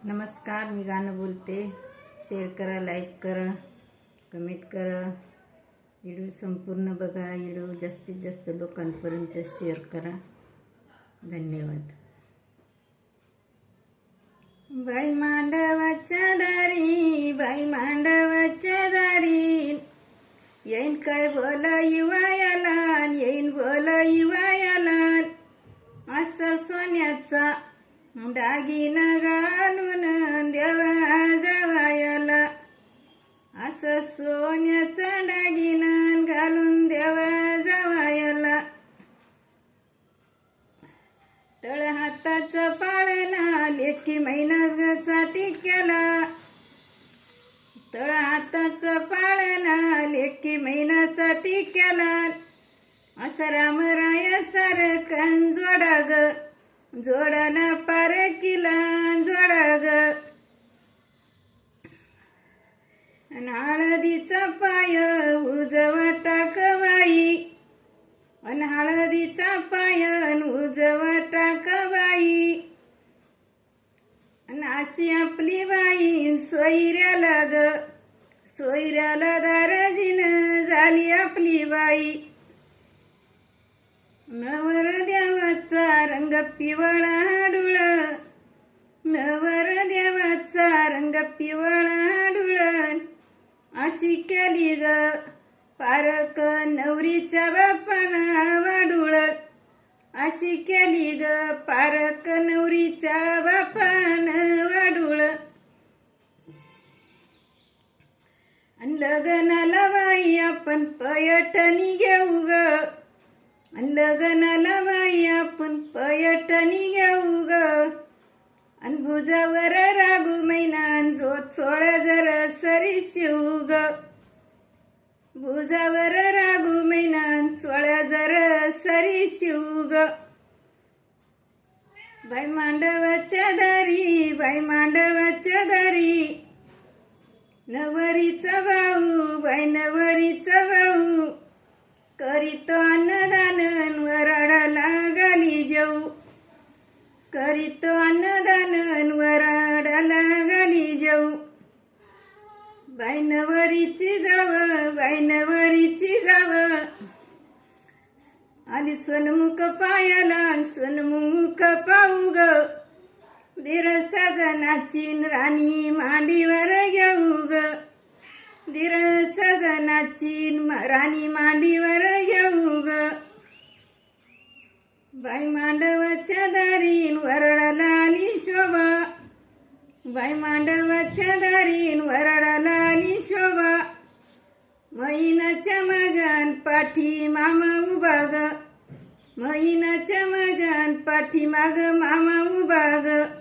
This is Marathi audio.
नमस्कार, मी गाणं बोलते. शेअर करा, लाईक करा, कमेंट करा. व्हिडिओ संपूर्ण बघा. व्हिडिओ जास्तीत जास्त लोकांपर्यंत शेअर करा. धन्यवाद. बाई मांडवाच्या दारी, बाई मांडवाच्या दारी, येईन काय बोला युवायाला, येईन बोला युवायाला. असा सोन्याचा दागिना घालून देवा जावायाला, असं सोन्याचा दागिना घालून देवा जावायाला. तळ हाताचा पाळणा लेकी महिन्याचा टिक्याला, तळ हाताचा पाळणा लेकी महिन्याचा टिक्याला. असं रामराया सारखं जोडा ग, जोडाना पारखीला जोडा ग. आणि हळदीचा पाय उजवा टाकबाई, आणि हळदीचा पाय उजवा टाकबाई. आणि अशी आपली बाई सोयऱ्याला ग, सोयऱ्याला दाराजीन झाली आपली बाई. नवरदेवाचा रंग पिवळा डुळ, नवरदेवाचा रंग पिवळा डुळ. अशी केली ग पारक नवरीच्या बापाला वाडूळ, अशी केली ग पारक नवरीच्या बापानं वाडूळ. आणि लग्नाला बाई आपण पैठणी घेऊ ग, आणि लग्नाला बाई आपण पैठणी घेऊ ग. आणि भुजावर रागू महिना जोत सोळ जर सरी शिव ग, भुजावर रागू महिना सोळ जर सरी शिव ग. बाई मांडवाच्या दारी, बाई मांडवाच्या दारी, नवरीचा भाऊ, बाई नवरीचा भाऊ. करीतो अन्नदान वराडाला गाली जाऊ, करीतो अन्नदान वराडाला गाली जाऊ. बाई नवरीची जाव, बाई नवरीची जाव, आली सोनमुख पायाला, सोनमुख पाहू ग. दीर सजनाची राणी मांडीवर घेऊ ग, दीर सजनाची राणी मांडीवर घेऊ ग. बाई मांडवाच्या दारीन वरडाला आली शोभा, बाई मांडवाच्या दारीन वरडाला आली शोभा. महिनाच्या माझ्यान पाठी मामा उभा ग, महिनाच्या माझ्यान पाठी माग मामा उभा ग.